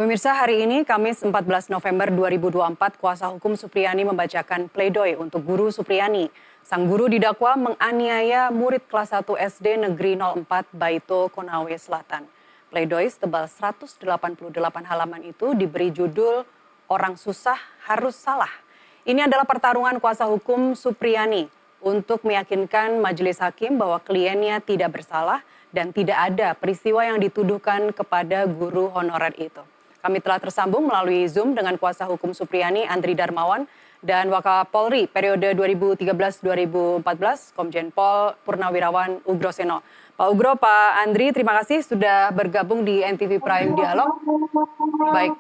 Pemirsa, hari ini Kamis 14 November 2024, kuasa hukum Supriyani membacakan pledoi untuk guru Supriyani. Sang guru didakwa menganiaya murid kelas 1 SD Negeri 04 Baito, Konawe Selatan. Pledoi setebal 188 halaman itu diberi judul "Orang Susah Harus Salah". Ini adalah pertarungan kuasa hukum Supriyani untuk meyakinkan majelis hakim bahwa kliennya tidak bersalah dan tidak ada peristiwa yang dituduhkan kepada guru honorer itu. Kami telah tersambung melalui Zoom dengan kuasa hukum Supriyani, Andri Darmawan, dan Wakapolri periode 2013-2014, Komjen Pol Purnawirawan Ugro Seno. Pak Ugro, Pak Andri, terima kasih sudah bergabung di NTV Prime Dialog. Baik,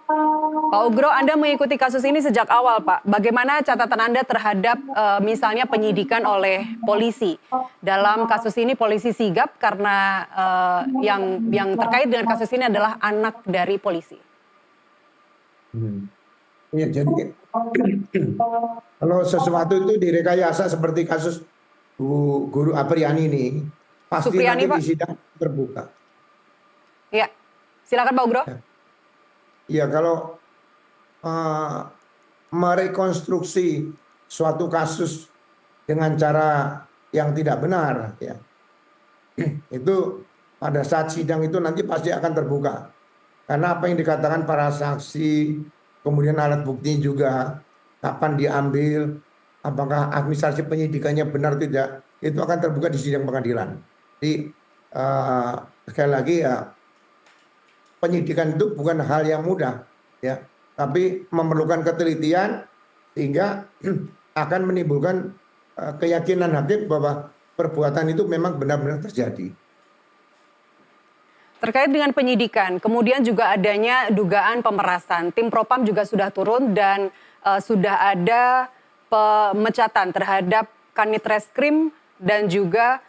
Pak Ugro, Anda mengikuti kasus ini sejak awal, Pak. Bagaimana catatan Anda terhadap misalnya penyidikan oleh polisi? Dalam kasus ini polisi sigap karena yang terkait dengan kasus ini adalah anak dari polisi. Ya, jadi kalau sesuatu itu direkayasa seperti kasus guru Apriyani ini, pasti Supriyani, nanti Pak. di sidang terbuka. Ya, silakan Pak Ugro. Ya, kalau merekonstruksi suatu kasus dengan cara yang tidak benar, ya, itu pada saat sidang itu nanti pasti akan terbuka. Karena apa yang dikatakan para saksi, kemudian alat bukti juga, kapan diambil, apakah administrasi penyidikannya benar atau tidak, itu akan terbuka di sidang pengadilan. Jadi sekali lagi ya, penyidikan itu bukan hal yang mudah, ya, tapi memerlukan ketelitian sehingga akan menimbulkan keyakinan hakim bahwa perbuatan itu memang benar-benar terjadi. Terkait dengan penyidikan, kemudian juga adanya dugaan pemerasan. Tim Propam juga sudah turun dan sudah ada pemecatan terhadap Kanit Reskrim dan juga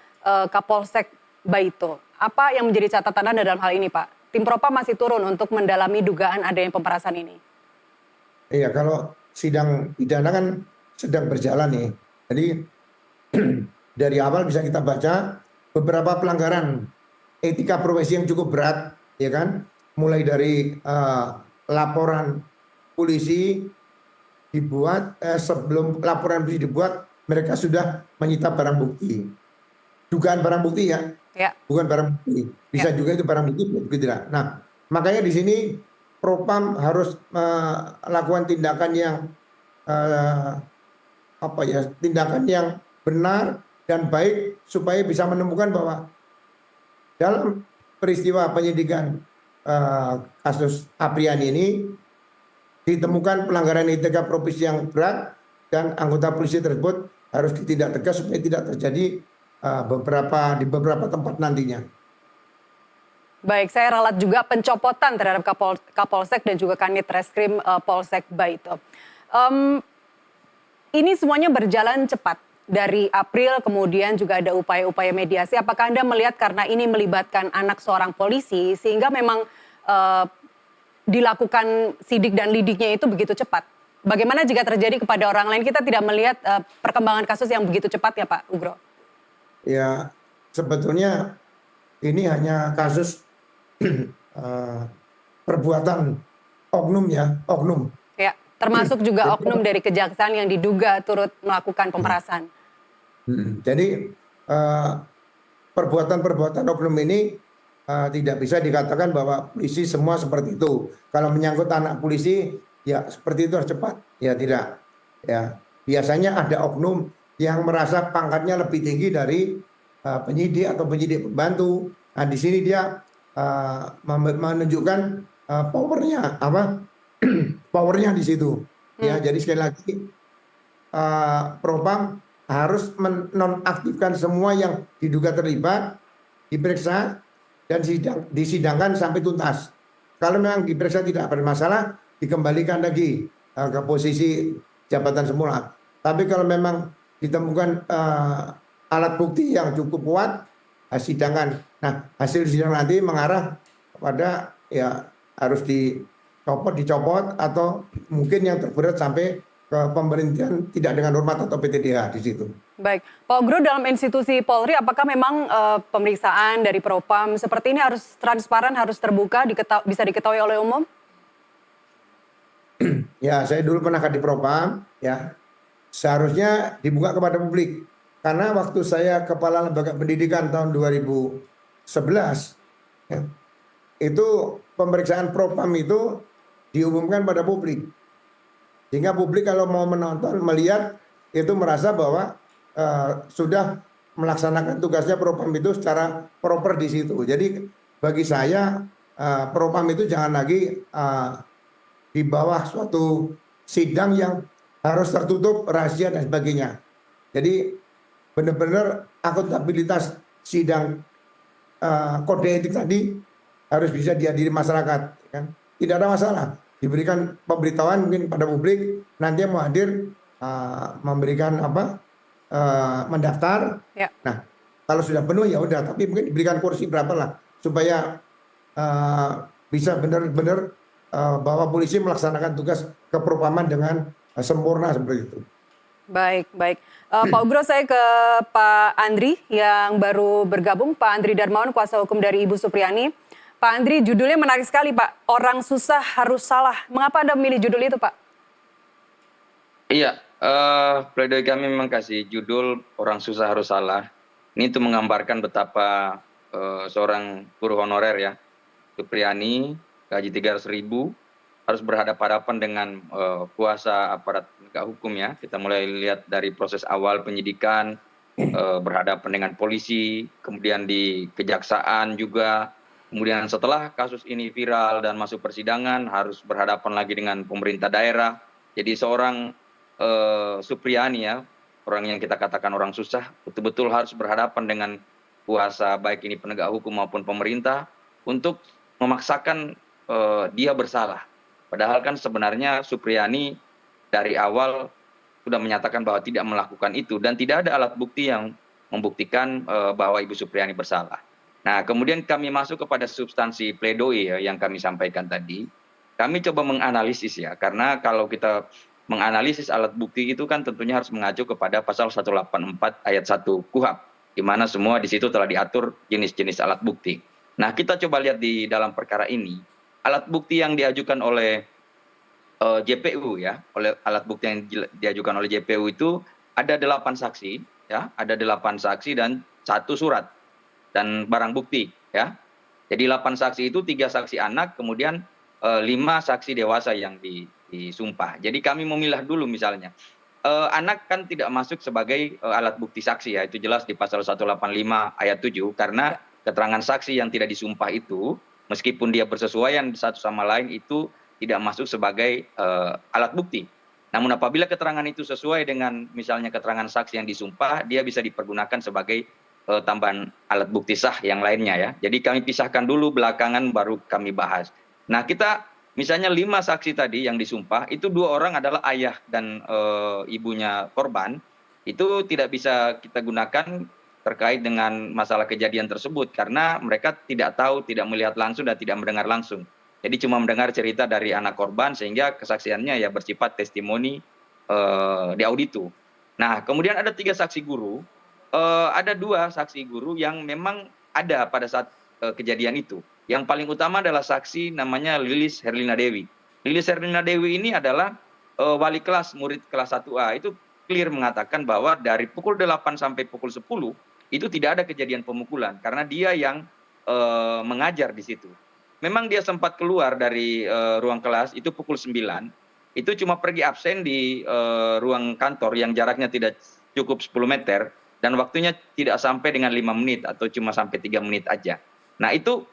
Kapolsek Baito. Apa yang menjadi catatan Anda dalam hal ini, Pak? Tim Propam masih turun untuk mendalami dugaan adanya pemerasan ini. Iya, kalau sidang pidana kan sedang berjalan nih. Jadi dari awal bisa kita baca beberapa pelanggaran etika profesi yang cukup berat, ya kan? Mulai dari laporan polisi dibuat, sebelum laporan polisi dibuat, mereka sudah menyita barang bukti. Dugaan barang bukti ya, bukan barang bukti. Bisa juga itu barang bukti, tidak. Nah, makanya di sini Propam harus melakukan tindakan yang tindakan yang benar dan baik supaya bisa menemukan bahwa dalam peristiwa penyidikan kasus Apriyani ini ditemukan pelanggaran etika profesi yang berat dan anggota polisi tersebut harus ditindak tegas supaya tidak terjadi di beberapa tempat nantinya. Baik, saya ralat juga pencopotan terhadap Kapolsek dan juga Kanit Reskrim Polsek Baito. Ini semuanya berjalan cepat. Dari April kemudian juga ada upaya-upaya mediasi. Apakah Anda melihat karena ini melibatkan anak seorang polisi sehingga memang dilakukan sidik dan lidiknya itu begitu cepat? Bagaimana jika terjadi kepada orang lain? Kita tidak melihat perkembangan kasus yang begitu cepat ya Pak Ugro? Ya, sebetulnya ini hanya kasus perbuatan oknum ya, oknum. Ya, termasuk juga oknum dari kejaksaan yang diduga turut melakukan pemerasan. Jadi perbuatan-perbuatan oknum ini tidak bisa dikatakan bahwa polisi semua seperti itu. Kalau menyangkut anak polisi, ya seperti itu harus cepat. Ya tidak. Ya biasanya ada oknum yang merasa pangkatnya lebih tinggi dari penyidik atau penyidik pembantu. Nah di sini dia menunjukkan powernya powernya di situ. Ya jadi sekali lagi Propam harus menonaktifkan semua yang diduga terlibat, diperiksa dan disidangkan sampai tuntas. Kalau memang diperiksa tidak bermasalah, dikembalikan lagi ke posisi jabatan semula. Tapi kalau memang ditemukan alat bukti yang cukup kuat, sidangkan. Nah, hasil sidang nanti mengarah kepada ya harus dicopot atau mungkin yang terberat sampai ke pemberhentian tidak dengan hormat atau PTDH di situ. Baik, Pak Ugro, dalam institusi Polri apakah memang pemeriksaan dari Propam seperti ini harus transparan, harus terbuka, bisa diketahui oleh umum? Ya, saya dulu pernah Kadipropam, ya. Seharusnya dibuka kepada publik. Karena waktu saya Kepala Lembaga Pendidikan tahun 2011, ya, itu pemeriksaan propam itu diumumkan pada publik. Sehingga publik kalau mau menonton, melihat, itu merasa bahwa sudah melaksanakan tugasnya propam itu secara proper di situ. Jadi bagi saya propam itu jangan lagi di bawah suatu sidang yang harus tertutup, rahasia dan sebagainya. Jadi benar-benar akuntabilitas sidang kode etik tadi harus bisa dihadiri masyarakat, kan? Tidak ada masalah. Diberikan pemberitahuan mungkin pada publik, nanti yang mau hadir memberikan apa, mendaftar. Ya. Nah, kalau sudah penuh ya udah, tapi mungkin diberikan kursi berapa lah supaya bisa benar-benar bahwa polisi melaksanakan tugas kepropaman dengan sempurna seperti itu. Baik, baik. Pak Ugro, saya ke Pak Andri yang baru bergabung. Pak Andri Darmawan, kuasa hukum dari Ibu Supriani. Pak Andri, judulnya menarik sekali, Pak. Orang susah harus salah. Mengapa Anda memilih judul itu, Pak? Iya, pledoi kami memang kasih judul Orang Susah Harus Salah. Ini untuk menggambarkan betapa seorang guru honorer ya, Supriani, gaji 300.000, harus berhadapan-hadapan dengan kuasa aparat penegak hukum ya. Kita mulai lihat dari proses awal penyidikan, berhadapan dengan polisi, kemudian di kejaksaan juga. Kemudian setelah kasus ini viral dan masuk persidangan, harus berhadapan lagi dengan pemerintah daerah. Jadi seorang Supriani ya, orang yang kita katakan orang susah, betul-betul harus berhadapan dengan kuasa baik ini penegak hukum maupun pemerintah untuk memaksakan dia bersalah. Padahal kan sebenarnya Supriani dari awal sudah menyatakan bahwa tidak melakukan itu dan tidak ada alat bukti yang membuktikan bahwa Ibu Supriani bersalah. Nah, kemudian kami masuk kepada substansi pledoi ya, yang kami sampaikan tadi. Kami coba menganalisis ya, karena kalau kita menganalisis alat bukti itu kan tentunya harus mengacu kepada pasal 184 ayat 1 KUHP, di mana semua di situ telah diatur jenis-jenis alat bukti. Nah, kita coba lihat di dalam perkara ini, alat bukti yang diajukan oleh JPU ya, oleh alat bukti yang diajukan oleh JPU itu ada 8 saksi ya, ada 8 saksi dan 1 surat dan barang bukti ya. Jadi 8 saksi itu 3 saksi anak, kemudian 5 saksi dewasa yang disumpah. Jadi kami memilah dulu misalnya. Anak kan tidak masuk sebagai alat bukti saksi ya, itu jelas di pasal 185 ayat 7 karena keterangan saksi yang tidak disumpah itu meskipun dia bersesuaian satu sama lain itu tidak masuk sebagai alat bukti. Namun apabila keterangan itu sesuai dengan misalnya keterangan saksi yang disumpah, dia bisa dipergunakan sebagai tambahan alat bukti sah yang lainnya ya. Jadi kami pisahkan dulu, belakangan baru kami bahas. Nah, kita misalnya 5 saksi tadi yang disumpah, itu 2 orang adalah ayah dan ibunya korban, itu tidak bisa kita gunakan terkait dengan masalah kejadian tersebut karena mereka tidak tahu, tidak melihat langsung dan tidak mendengar langsung. Jadi cuma mendengar cerita dari anak korban sehingga kesaksiannya ya bersifat testimoni di auditu. Nah, kemudian ada 3 saksi guru. Ada 2 saksi guru yang memang ada pada saat kejadian itu. Yang paling utama adalah saksi namanya Lilis Herlina Dewi. Lilis Herlina Dewi ini adalah wali kelas murid kelas 1A. Itu clear mengatakan bahwa dari pukul 8 sampai pukul 10 itu tidak ada kejadian pemukulan karena dia yang mengajar di situ. Memang dia sempat keluar dari ruang kelas itu pukul 9. Itu cuma pergi absen di ruang kantor yang jaraknya tidak cukup 10 meter. Dan waktunya tidak sampai dengan 5 menit atau cuma sampai 3 menit aja. Nah itu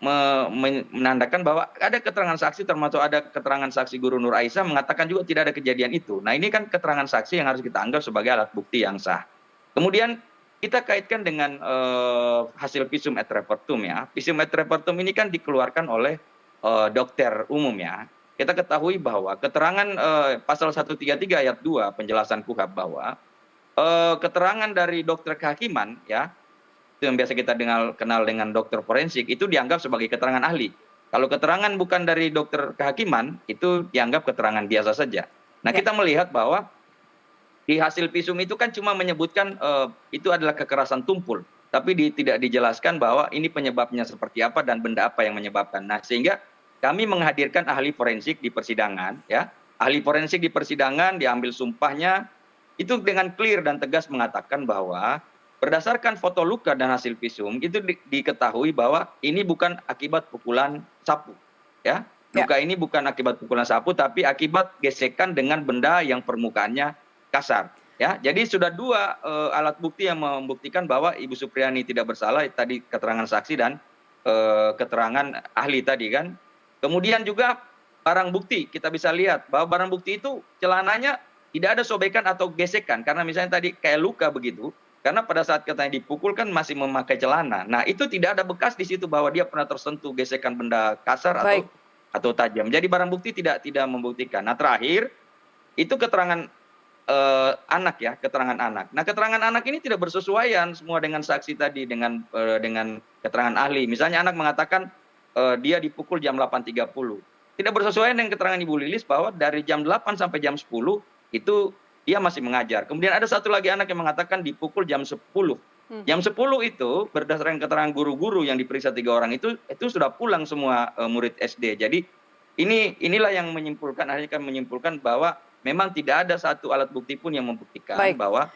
menandakan bahwa ada keterangan saksi termasuk ada keterangan saksi guru Nur Aisyah mengatakan juga tidak ada kejadian itu. Nah ini kan keterangan saksi yang harus kita anggap sebagai alat bukti yang sah. Kemudian kita kaitkan dengan hasil visum et repertum ya. Visum et repertum ini kan dikeluarkan oleh dokter umum ya. Kita ketahui bahwa keterangan pasal 133 ayat 2 penjelasan KUHP bahwa keterangan dari dokter kehakiman ya, itu yang biasa kita kenal dengan dokter forensik, itu dianggap sebagai keterangan ahli. Kalau keterangan bukan dari dokter kehakiman, itu dianggap keterangan biasa saja. Nah, kita melihat bahwa di hasil visum itu kan cuma menyebutkan itu adalah kekerasan tumpul, tapi tidak dijelaskan bahwa ini penyebabnya seperti apa dan benda apa yang menyebabkan. Nah, sehingga kami menghadirkan ahli forensik di persidangan, ya. Ahli forensik di persidangan diambil sumpahnya, itu dengan clear dan tegas mengatakan bahwa berdasarkan foto luka dan hasil visum itu diketahui bahwa ini bukan akibat pukulan sapu, ya. Luka ini bukan akibat pukulan sapu, tapi akibat gesekan dengan benda yang permukaannya kasar. Ya, jadi sudah dua alat bukti yang membuktikan bahwa Ibu Supriani tidak bersalah, tadi keterangan saksi dan keterangan ahli tadi kan. Kemudian juga barang bukti, kita bisa lihat bahwa barang bukti itu celananya tidak ada sobekan atau gesekan, karena misalnya tadi kayak luka begitu, karena pada saat katanya dipukul kan masih memakai celana. Nah itu tidak ada bekas di situ bahwa dia pernah tersentuh gesekan benda kasar atau tajam. Jadi barang bukti tidak membuktikan. Nah terakhir itu keterangan anak ya, keterangan anak. Nah keterangan anak ini tidak bersesuaian semua dengan saksi tadi, dengan keterangan ahli. Misalnya anak mengatakan dia dipukul jam 8.30. Tidak bersesuaian dengan keterangan Ibu Lilis bahwa dari jam 8 sampai jam 10 itu dia masih mengajar. Kemudian ada satu lagi anak yang mengatakan dipukul jam 10. Jam 10 itu berdasarkan keterangan guru-guru yang diperiksa 3 orang itu sudah pulang semua murid SD. Jadi inilah yang menyimpulkan, akhirnya kan menyimpulkan bahwa memang tidak ada satu alat bukti pun yang membuktikan bahwa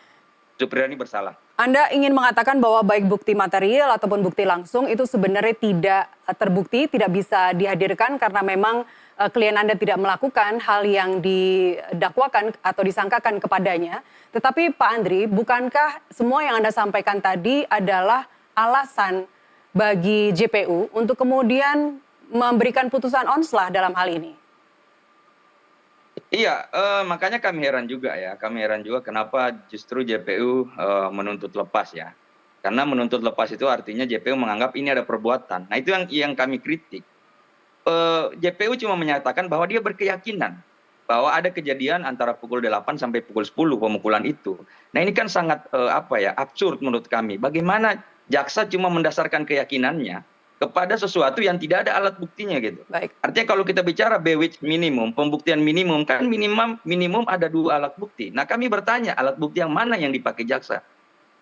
Supriani bersalah. Anda ingin mengatakan bahwa baik bukti material ataupun bukti langsung itu sebenarnya tidak terbukti, tidak bisa dihadirkan karena memang klien Anda tidak melakukan hal yang didakwakan atau disangkakan kepadanya. Tetapi Pak Andri, bukankah semua yang Anda sampaikan tadi adalah alasan bagi JPU untuk kemudian memberikan putusan onslah dalam hal ini? Iya, makanya kami heran juga ya. Kami heran juga kenapa justru JPU menuntut lepas ya. Karena menuntut lepas itu artinya JPU menganggap ini ada perbuatan. Nah itu yang kami kritik. JPU cuma menyatakan bahwa dia berkeyakinan bahwa ada kejadian antara pukul 8 sampai pukul 10 pemukulan itu. Nah ini kan sangat absurd menurut kami. Bagaimana jaksa cuma mendasarkan keyakinannya kepada sesuatu yang tidak ada alat buktinya gitu. Baik. Artinya kalau kita bicara bewitch minimum, pembuktian minimum, kan minimum ada 2 alat bukti. Nah kami bertanya alat bukti yang mana yang dipakai jaksa?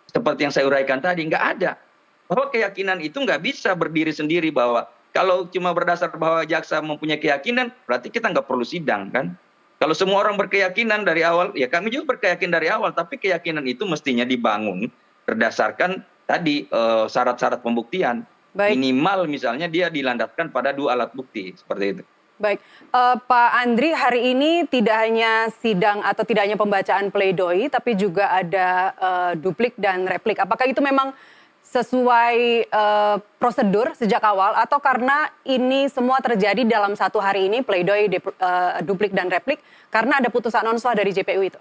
Seperti yang saya uraikan tadi, nggak ada. Bahwa keyakinan itu nggak bisa berdiri sendiri, bahwa kalau cuma berdasar bahwa jaksa mempunyai keyakinan, berarti kita nggak perlu sidang kan? Kalau semua orang berkeyakinan dari awal, ya kami juga berkeyakinan dari awal, tapi keyakinan itu mestinya dibangun berdasarkan tadi syarat-syarat pembuktian. Baik. Minimal misalnya dia dilandaskan pada 2 alat bukti, seperti itu. Baik, Pak Andri, hari ini tidak hanya sidang atau tidak hanya pembacaan pledoi, tapi juga ada duplik dan replik. Apakah itu memang sesuai prosedur sejak awal atau karena ini semua terjadi dalam satu hari ini, pledoi, duplik dan replik, karena ada putusan onslah dari JPU itu?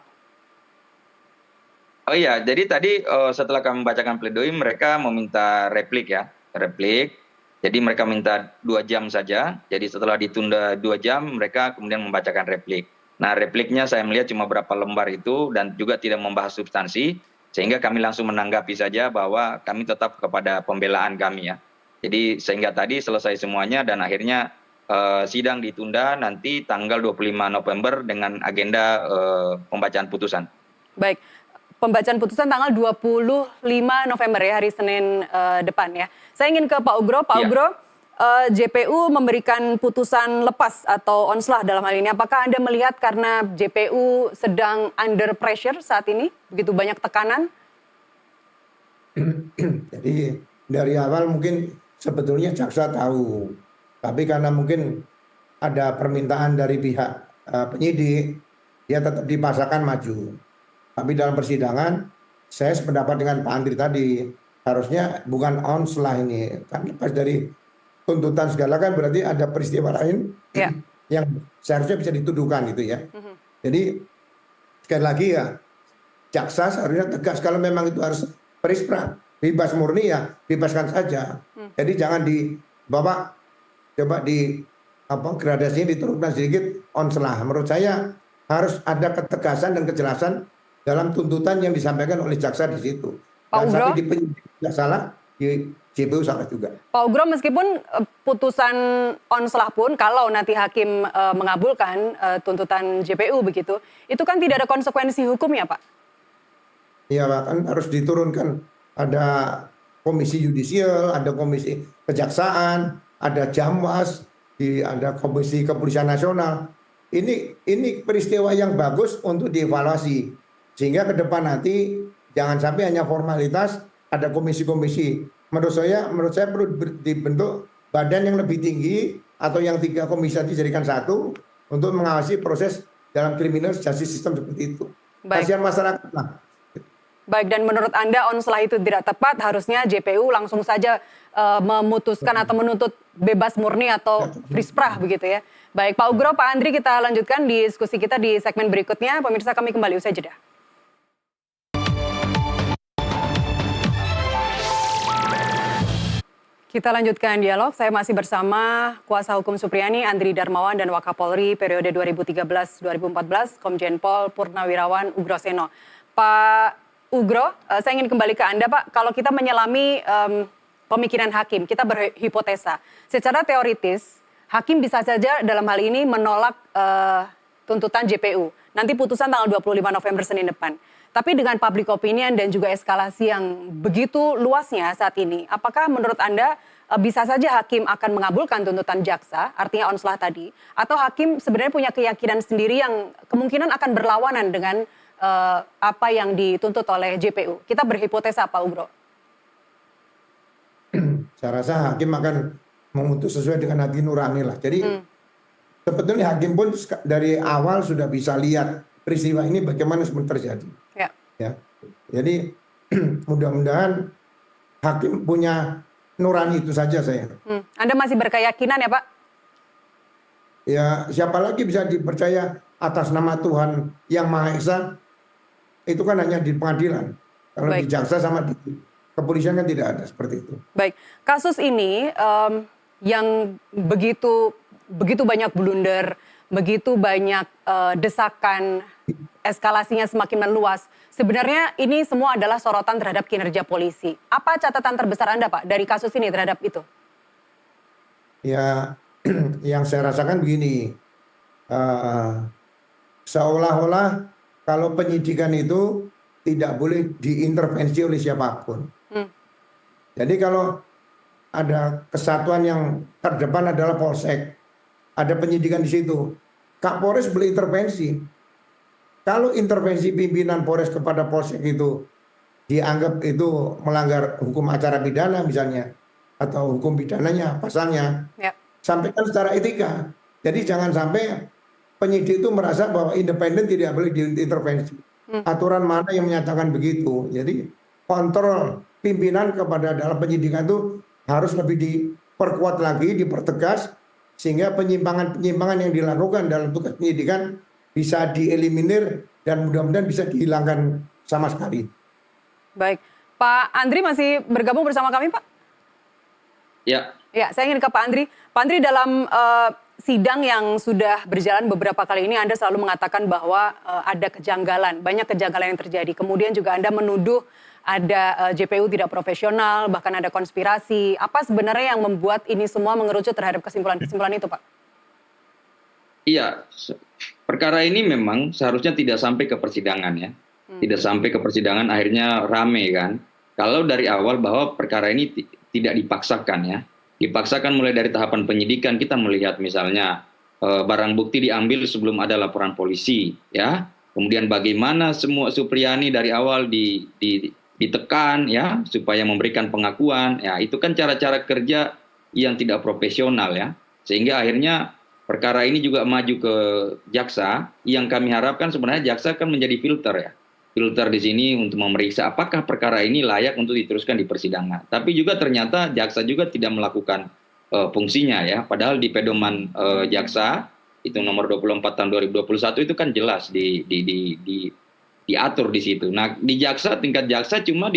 Oh iya, jadi tadi setelah kami membacakan pledoi, mereka meminta replik ya. Replik, jadi mereka minta 2 jam saja, jadi setelah ditunda 2 jam mereka kemudian membacakan replik. Nah repliknya saya melihat cuma berapa lembar itu dan juga tidak membahas substansi, sehingga kami langsung menanggapi saja bahwa kami tetap kepada pembelaan kami ya. Jadi sehingga tadi selesai semuanya dan akhirnya sidang ditunda nanti tanggal 25 November dengan agenda pembacaan putusan. Baik. Pembacaan putusan tanggal 25 November ya, hari Senin depan ya. Saya ingin ke Pak Ugro. Pak Ugro, JPU memberikan putusan lepas atau onslah dalam hal ini. Apakah Anda melihat karena JPU sedang under pressure saat ini? Begitu banyak tekanan? Jadi dari awal mungkin sebetulnya jaksa tahu. Tapi karena mungkin ada permintaan dari pihak penyidik, dia tetap dipaksakan maju. Tapi dalam persidangan, saya sependapat dengan Pak Andri tadi, harusnya bukan onslah ini. Kan lepas dari tuntutan segala kan berarti ada peristiwa lain yang seharusnya bisa dituduhkan gitu ya. Jadi sekali lagi ya, jaksa seharusnya tegas kalau memang itu harus perispra, bebas murni ya, bebaskan saja. Jadi jangan dibawa, coba gradasinya diturunkan sedikit onslah. Menurut saya harus ada ketegasan dan kejelasan dalam tuntutan yang disampaikan oleh jaksa di situ. Dan sampai di penyidik tidak salah, di JPU salah juga. Pak Ugro, meskipun putusan onslah pun kalau nanti hakim mengabulkan tuntutan JPU begitu, itu kan tidak ada konsekuensi hukumnya, Pak? Iya, Pak, kan harus diturunkan. Ada komisi yudisial, ada komisi kejaksaan, ada jamwas, ada Komisi Kepolisian Nasional. Ini peristiwa yang bagus untuk dievaluasi sehingga ke depan nanti jangan sampai hanya formalitas, ada komisi-komisi. Menurut saya perlu dibentuk badan yang lebih tinggi atau yang 3 komisi dijadikan satu untuk mengawasi proses dalam criminal justice system seperti itu. Kasihan masyarakat lah. Baik, dan menurut Anda onslah itu tidak tepat, harusnya JPU langsung saja memutuskan atau menuntut bebas murni atau frisprah begitu ya. Baik, Pak Ugro, Pak Andri, kita lanjutkan diskusi kita di segmen berikutnya. Pemirsa, kami kembali usai jeda. Kita lanjutkan dialog. Saya masih bersama Kuasa Hukum Supriyani, Andri Darmawan, dan Wakapolri periode 2013-2014, Komjen Pol Purnawirawan Ugroseno. Pak Ugro, saya ingin kembali ke Anda, Pak. Kalau kita menyelami pemikiran hakim, kita berhipotesa. Secara teoritis, hakim bisa saja dalam hal ini menolak tuntutan JPU. Nanti putusan tanggal 25 November Senin depan. Tapi dengan public opinion dan juga eskalasi yang begitu luasnya saat ini, apakah menurut Anda bisa saja hakim akan mengabulkan tuntutan jaksa, artinya onslah tadi, atau hakim sebenarnya punya keyakinan sendiri yang kemungkinan akan berlawanan dengan apa yang dituntut oleh JPU? Kita berhipotesa, Pak Ugro. Saya rasa hakim akan memutus sesuai dengan hati nurani lah. Jadi sebetulnya hakim pun dari awal sudah bisa lihat peristiwa ini bagaimana sebenarnya terjadi. Ya. Jadi mudah-mudahan hakim punya nurani itu saja saya. Anda masih berkeyakinan ya, Pak? Ya, siapa lagi bisa dipercaya atas nama Tuhan yang Maha Esa? Itu kan hanya di pengadilan. Kalau di jaksa sama di kepolisian kan tidak ada seperti itu. Baik, kasus ini yang begitu banyak blunder, begitu banyak desakan, eskalasinya semakin meluas. Sebenarnya ini semua adalah sorotan terhadap kinerja polisi. Apa catatan terbesar Anda, Pak, dari kasus ini terhadap itu? Ya, yang saya rasakan begini, seolah-olah kalau penyidikan itu tidak boleh diintervensi oleh siapapun. Jadi kalau ada kesatuan yang terdepan adalah Polsek, ada penyidikan di situ, Kapolres boleh intervensi. Kalau intervensi pimpinan Polres kepada Polsek itu dianggap itu melanggar hukum acara pidana misalnya, atau hukum pidananya, pasalnya, sampaikan secara etika. Jadi jangan sampai penyidik itu merasa bahwa independen tidak boleh diintervensi. Aturan mana yang menyatakan begitu? Jadi kontrol pimpinan kepada dalam penyidikan itu harus lebih diperkuat lagi, dipertegas, sehingga penyimpangan-penyimpangan yang dilakukan dalam tugas penyidikan bisa dieliminir dan mudah-mudahan bisa dihilangkan sama sekali. Baik, Pak Andri masih bergabung bersama kami, Pak? Ya. Ya, saya ingin ke Pak Andri. Pak Andri, dalam sidang yang sudah berjalan beberapa kali ini, Anda selalu mengatakan bahwa ada kejanggalan, banyak kejanggalan yang terjadi. Kemudian juga Anda menuduh ada JPU tidak profesional, bahkan ada konspirasi. Apa sebenarnya yang membuat ini semua mengerucut terhadap kesimpulan-kesimpulan itu, Pak? Iya, perkara ini memang seharusnya tidak sampai ke persidangan ya. Tidak sampai ke persidangan akhirnya rame kan. Kalau dari awal bahwa perkara ini tidak dipaksakan ya. Dipaksakan mulai dari tahapan penyidikan, kita melihat misalnya barang bukti diambil sebelum ada laporan polisi ya. Kemudian bagaimana semua Supriyani dari awal ditekan ya supaya memberikan pengakuan. Ya, itu kan cara-cara kerja yang tidak profesional ya. Sehingga akhirnya perkara ini juga maju ke jaksa, yang kami harapkan sebenarnya jaksa kan menjadi filter ya. Filter di sini untuk memeriksa apakah perkara ini layak untuk diteruskan di persidangan. Tapi juga ternyata jaksa juga tidak melakukan fungsinya ya. Padahal di pedoman jaksa itu nomor 24 tahun 2021 itu kan jelas diatur di situ. Nah, di jaksa, tingkat jaksa cuma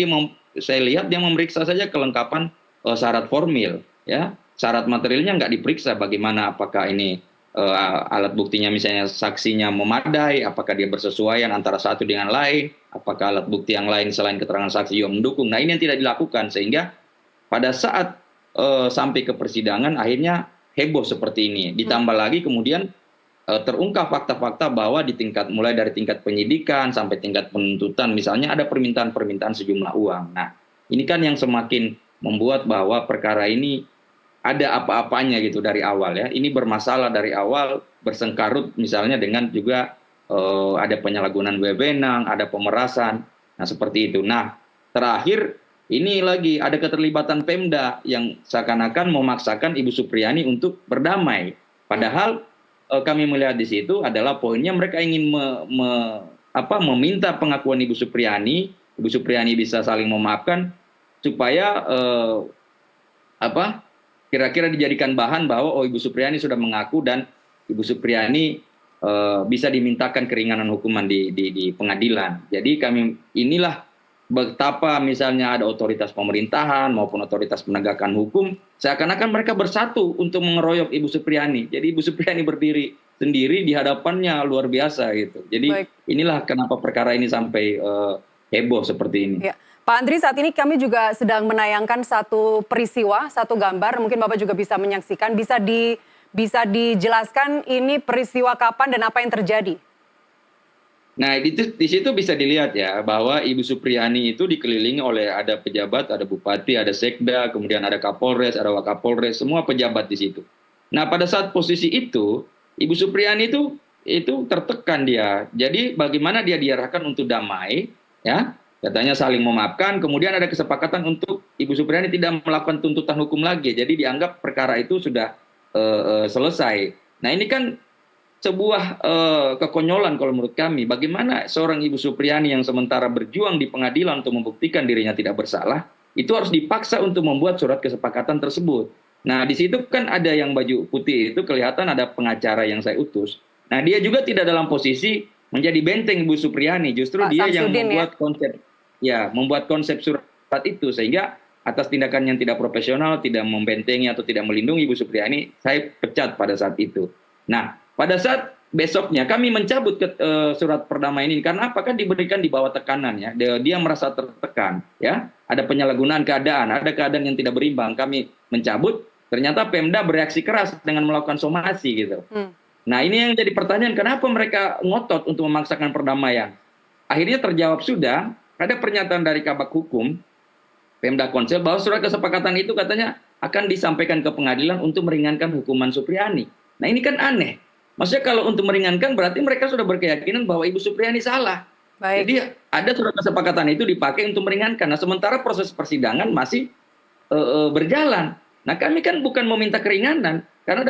saya lihat dia memeriksa saja kelengkapan syarat formil ya. Syarat materialnya nggak diperiksa bagaimana, apakah ini alat buktinya misalnya saksinya memadai, apakah dia bersesuaian antara satu dengan lain, apakah alat bukti yang lain selain keterangan saksi juga mendukung. Nah, ini yang tidak dilakukan sehingga pada saat sampai ke persidangan akhirnya heboh seperti ini. Ditambah lagi kemudian terungkap fakta-fakta bahwa mulai dari tingkat penyidikan sampai tingkat penuntutan misalnya ada permintaan-permintaan sejumlah uang. Nah, ini kan yang semakin membuat bahwa perkara ini ada apa-apanya gitu dari awal ya. Ini bermasalah dari awal, bersengkarut misalnya dengan juga ada penyalahgunaan wewenang, ada pemerasan, nah seperti itu. Nah terakhir ini lagi ada keterlibatan Pemda yang seakan-akan memaksakan Ibu Supriyani untuk berdamai. Padahal kami melihat di situ adalah poinnya mereka ingin meminta pengakuan Ibu Supriyani bisa saling memaafkan supaya kira-kira dijadikan bahan bahwa Ibu Supriyani sudah mengaku dan Ibu Supriyani bisa dimintakan keringanan hukuman di pengadilan. Jadi kami inilah betapa misalnya ada otoritas pemerintahan maupun otoritas penegakan hukum seakan-akan mereka bersatu untuk mengeroyok Ibu Supriyani. Jadi Ibu Supriyani berdiri sendiri di hadapannya luar biasa gitu. Jadi inilah kenapa perkara ini sampai heboh seperti ini. Ya. Pak Andri, saat ini kami juga sedang menayangkan satu peristiwa, satu gambar, mungkin Bapak juga bisa menyaksikan. Bisa dijelaskan ini peristiwa kapan dan apa yang terjadi? Nah, di situ bisa dilihat ya bahwa Ibu Supriyani itu dikelilingi oleh ada pejabat, ada bupati, ada sekda, kemudian ada kapolres, ada wakapolres, semua pejabat di situ. Nah, pada saat posisi itu, Ibu Supriyani itu tertekan dia. Jadi bagaimana dia diarahkan untuk damai, ya? Katanya saling memaafkan, kemudian ada kesepakatan untuk Ibu Supriyani tidak melakukan tuntutan hukum lagi. Jadi dianggap perkara itu sudah selesai. Nah ini kan sebuah kekonyolan kalau menurut kami. Bagaimana seorang Ibu Supriyani yang sementara berjuang di pengadilan untuk membuktikan dirinya tidak bersalah, itu harus dipaksa untuk membuat surat kesepakatan tersebut. Nah di situ kan ada yang baju putih itu kelihatan ada pengacara yang saya utus. Nah dia juga tidak dalam posisi menjadi benteng Ibu Supriyani, justru Pak dia Samsudin yang membuat konsep surat itu, sehingga atas tindakan yang tidak profesional, tidak membentengi atau tidak melindungi Ibu Supriyani, saya pecat pada saat itu. Nah pada saat besoknya kami mencabut surat perdamaian ini karena apakah diberikan di bawah tekanan ya, dia merasa tertekan ya, ada penyalahgunaan keadaan, ada keadaan yang tidak berimbang, kami mencabut. Ternyata Pemda bereaksi keras dengan melakukan somasi gitu. Nah ini yang jadi pertanyaan, kenapa mereka ngotot untuk memaksakan perdamaian? Akhirnya terjawab sudah, ada pernyataan dari Kabak Hukum Pemda Konsel bahwa surat kesepakatan itu katanya akan disampaikan ke pengadilan untuk meringankan hukuman Supriyani. Nah ini kan aneh. Maksudnya kalau untuk meringankan berarti mereka sudah berkeyakinan bahwa Ibu Supriyani salah. Jadi ada surat kesepakatan itu dipakai untuk meringankan. Nah sementara proses persidangan masih berjalan. Nah kami kan bukan meminta keringanan, karena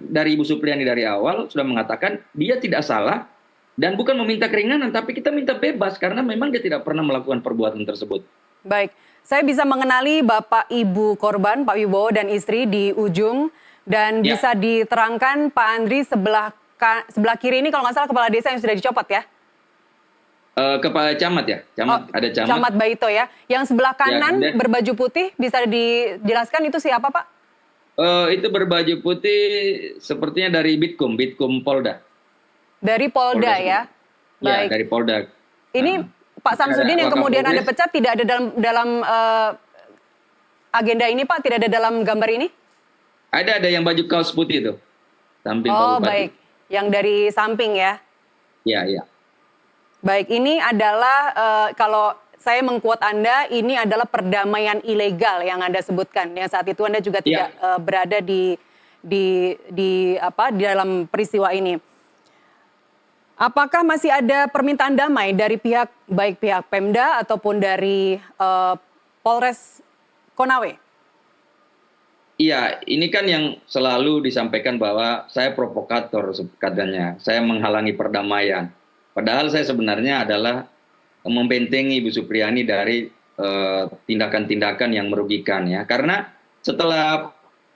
dari Ibu Supriyani dari awal sudah mengatakan dia tidak salah dan bukan meminta keringanan, tapi kita minta bebas karena memang dia tidak pernah melakukan perbuatan tersebut. Baik, saya bisa mengenali Bapak Ibu korban, Pak Wibowo dan istri di ujung, dan bisa diterangkan Pak Andri sebelah kiri ini kalau nggak salah kepala desa yang sudah dicopot ya? Kepala camat ya, ada camat. Camat Baito ya. Yang sebelah kanan berbaju putih bisa dijelaskan itu siapa Pak? Itu berbaju putih sepertinya dari Bitkum Polda. Dari Polda ya? Baik. Ya, dari Polda. Ini Pak Samsudin yang kemudian Anda pecat tidak ada dalam agenda ini Pak? Tidak ada dalam gambar ini? Ada yang baju kaos putih itu. Samping Pak Bupati. Baik. Yang dari samping ya? Iya. Baik, ini adalah kalau saya mengquote Anda, ini adalah perdamaian ilegal yang Anda sebutkan. Yang saat itu Anda juga tidak berada di dalam peristiwa ini. Apakah masih ada permintaan damai dari baik pihak Pemda ataupun dari Polres Konawe? Iya, ini kan yang selalu disampaikan bahwa saya provokator katanya, saya menghalangi perdamaian. Padahal saya sebenarnya adalah membentengi Ibu Supriyani dari tindakan-tindakan yang merugikan ya. Karena setelah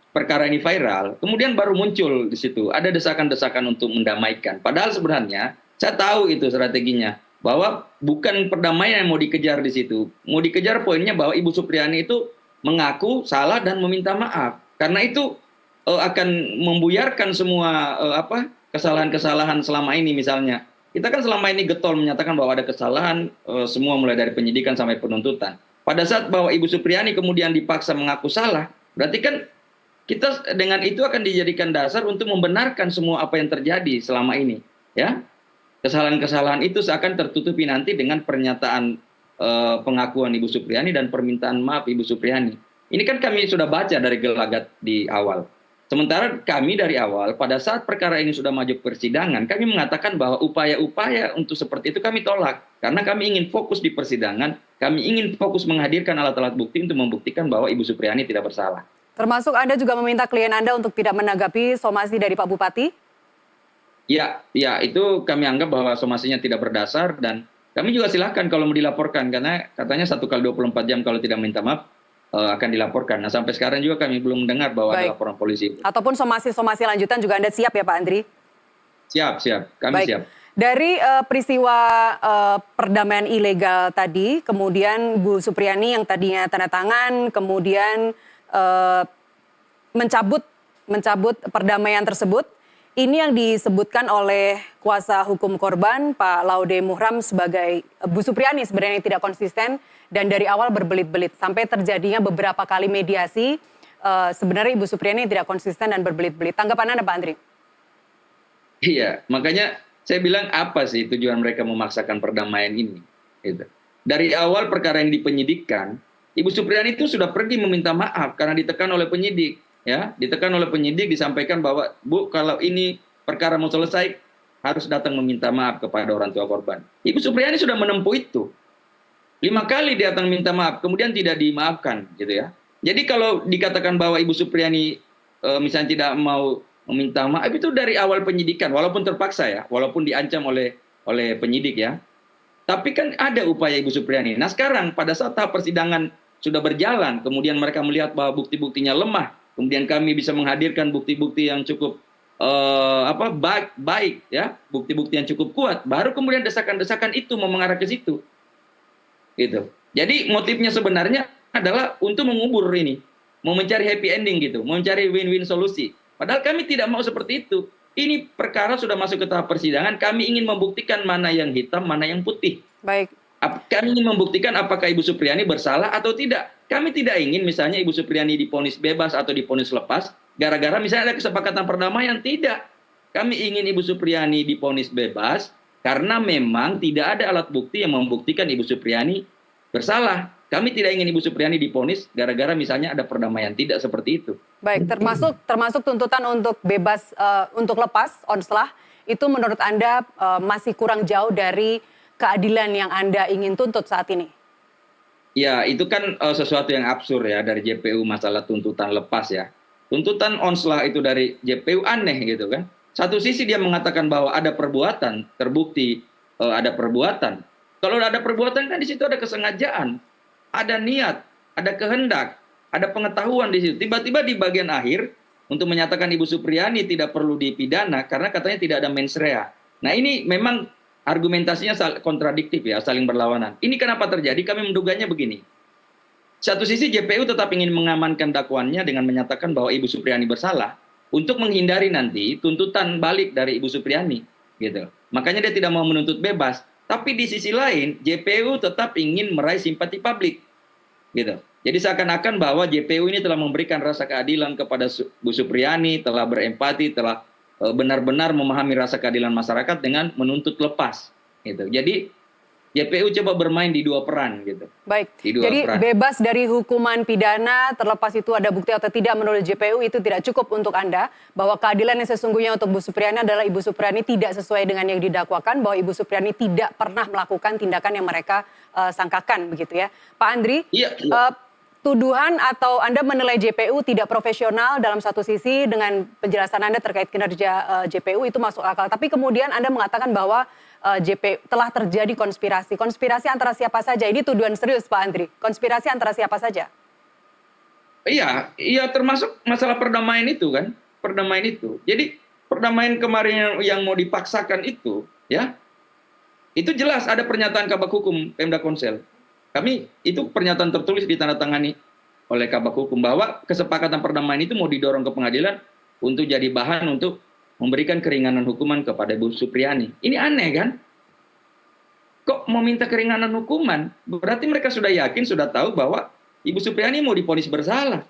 perkara ini viral, kemudian baru muncul di situ ada desakan-desakan untuk mendamaikan. Padahal sebenarnya saya tahu itu strateginya, bahwa bukan perdamaian yang mau dikejar di situ. Mau dikejar poinnya bahwa Ibu Supriyani itu mengaku salah dan meminta maaf. Karena itu akan membuyarkan semua kesalahan-kesalahan selama ini misalnya. Kita kan selama ini getol menyatakan bahwa ada kesalahan semua mulai dari penyidikan sampai penuntutan. Pada saat bahwa Ibu Supriyani kemudian dipaksa mengaku salah, berarti kan kita dengan itu akan dijadikan dasar untuk membenarkan semua apa yang terjadi selama ini, ya. Kesalahan-kesalahan itu seakan tertutupi nanti dengan pernyataan pengakuan Ibu Supriyani dan permintaan maaf Ibu Supriyani. Ini kan kami sudah baca dari gelagat di awal. Sementara kami dari awal, pada saat perkara ini sudah maju ke persidangan, kami mengatakan bahwa upaya-upaya untuk seperti itu kami tolak. Karena kami ingin fokus di persidangan, kami ingin fokus menghadirkan alat-alat bukti untuk membuktikan bahwa Ibu Supriyani tidak bersalah. Termasuk Anda juga meminta klien Anda untuk tidak menanggapi somasi dari Pak Bupati? Ya, itu kami anggap bahwa somasinya tidak berdasar dan kami juga silahkan kalau mau dilaporkan karena katanya 1 kali 24 jam kalau tidak minta maaf akan dilaporkan. Nah sampai sekarang juga kami belum mendengar bahwa ada laporan polisi. Ataupun somasi-somasi lanjutan juga Anda siap ya Pak Andri? Siap, kami siap. Dari peristiwa perdamaian ilegal tadi, kemudian Bu Supriyani yang tadinya tanda tangan, kemudian mencabut perdamaian tersebut, ini yang disebutkan oleh kuasa hukum korban Pak Laude Muhram sebagai Bu Supriyani sebenarnya tidak konsisten dan dari awal berbelit-belit sampai terjadinya beberapa kali mediasi. Sebenarnya Ibu Supriyani tidak konsisten dan berbelit-belit. Tanggapan Anda Pak Andri? Iya, makanya saya bilang apa sih tujuan mereka memaksakan perdamaian ini? Gitu. Dari awal perkara yang dipenyidikkan, Ibu Supriyani itu sudah pergi meminta maaf karena ditekan oleh penyidik. Ya, ditekan oleh penyidik disampaikan bahwa Bu kalau ini perkara mau selesai harus datang meminta maaf kepada orang tua korban. Ibu Supriyani sudah menempuh itu 5 kali dia datang minta maaf kemudian tidak dimaafkan gitu ya. Jadi kalau dikatakan bahwa Ibu Supriyani misalnya tidak mau meminta maaf itu dari awal penyidikan walaupun terpaksa ya, walaupun diancam oleh penyidik ya. Tapi kan ada upaya Ibu Supriyani. Nah sekarang pada saat tahap persidangan sudah berjalan kemudian mereka melihat bahwa bukti-buktinya lemah. Kemudian kami bisa menghadirkan bukti-bukti yang cukup baik ya, bukti-bukti yang cukup kuat. Baru kemudian desakan-desakan itu mau mengarah ke situ. Gitu. Jadi motifnya sebenarnya adalah untuk mengubur ini, mau mencari happy ending gitu, mau mencari win-win solusi. Padahal kami tidak mau seperti itu. Ini perkara sudah masuk ke tahap persidangan, kami ingin membuktikan mana yang hitam, mana yang putih. Baik. Kami ingin membuktikan apakah Ibu Supriyani bersalah atau tidak. Kami tidak ingin misalnya Ibu Supriyani divonis bebas atau divonis lepas gara-gara misalnya ada kesepakatan perdamaian. Tidak. Kami ingin Ibu Supriyani divonis bebas karena memang tidak ada alat bukti yang membuktikan Ibu Supriyani bersalah. Kami tidak ingin Ibu Supriyani divonis gara-gara misalnya ada perdamaian. Tidak seperti itu. Baik, termasuk tuntutan untuk bebas untuk lepas onslah itu menurut Anda masih kurang jauh dari keadilan yang Anda ingin tuntut saat ini? Ya, itu kan sesuatu yang absurd ya dari JPU masalah tuntutan lepas ya. Tuntutan onslah itu dari JPU aneh gitu kan. Satu sisi dia mengatakan bahwa ada perbuatan, terbukti ada perbuatan. Kalau ada perbuatan kan di situ ada kesengajaan, ada niat, ada kehendak, ada pengetahuan di situ. Tiba-tiba di bagian akhir untuk menyatakan Ibu Supriyani tidak perlu dipidana karena katanya tidak ada mens rea. Nah ini memang argumentasinya kontradiktif ya, saling berlawanan. Ini kenapa terjadi? Kami menduganya begini. Satu sisi JPU tetap ingin mengamankan dakwaannya dengan menyatakan bahwa Ibu Supriyani bersalah untuk menghindari nanti tuntutan balik dari Ibu Supriyani, gitu. Makanya dia tidak mau menuntut bebas. Tapi di sisi lain, JPU tetap ingin meraih simpati publik, gitu. Jadi seakan-akan bahwa JPU ini telah memberikan rasa keadilan kepada Bu Supriyani, telah berempati, telah benar-benar memahami rasa keadilan masyarakat dengan menuntut lepas gitu. Jadi JPU coba bermain di dua peran gitu. Baik. Jadi bebas dari hukuman pidana terlepas itu ada bukti atau tidak menurut JPU itu tidak cukup untuk Anda bahwa keadilan yang sesungguhnya untuk Bu Supriyani adalah Ibu Supriyani tidak sesuai dengan yang didakwakan, bahwa Ibu Supriyani tidak pernah melakukan tindakan yang mereka sangkakan begitu ya. Pak Andri, iya. Tuduhan atau Anda menilai JPU tidak profesional dalam satu sisi dengan penjelasan Anda terkait kinerja JPU itu masuk akal. Tapi kemudian Anda mengatakan bahwa JPU telah terjadi konspirasi. Konspirasi antara siapa saja? Ini tuduhan serius Pak Andri. Konspirasi antara siapa saja? Iya termasuk masalah perdamaian itu kan. Perdamaian itu. Jadi perdamaian kemarin yang mau dipaksakan itu ya. Itu jelas ada pernyataan Kabak Hukum Pemda Konsel. Kami itu pernyataan tertulis ditandatangani oleh Kabak Hukum bahwa kesepakatan perdamaian itu mau didorong ke pengadilan untuk jadi bahan untuk memberikan keringanan hukuman kepada Ibu Supriyani. Ini aneh kan? Kok mau minta keringanan hukuman? Berarti mereka sudah yakin, sudah tahu bahwa Ibu Supriyani mau divonis bersalah.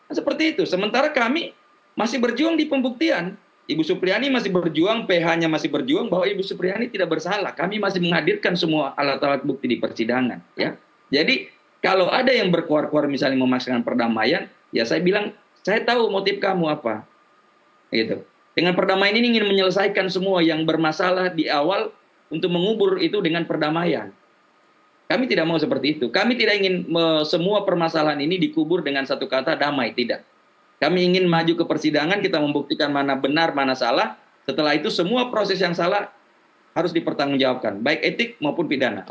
Nah, seperti itu. Sementara kami masih berjuang di pembuktian. Ibu Supriyani masih berjuang, PH-nya masih berjuang bahwa Ibu Supriyani tidak bersalah. Kami masih menghadirkan semua alat-alat bukti di persidangan. Ya, jadi kalau ada yang berkuar-kuar misalnya memaksakan perdamaian, ya saya bilang, saya tahu motif kamu apa. Gitu. Dengan perdamaian ini ingin menyelesaikan semua yang bermasalah di awal untuk mengubur itu dengan perdamaian. Kami tidak mau seperti itu. Kami tidak ingin semua permasalahan ini dikubur dengan satu kata damai, tidak. Kami ingin maju ke persidangan, kita membuktikan mana benar, mana salah. Setelah itu semua proses yang salah harus dipertanggungjawabkan, baik etik maupun pidana.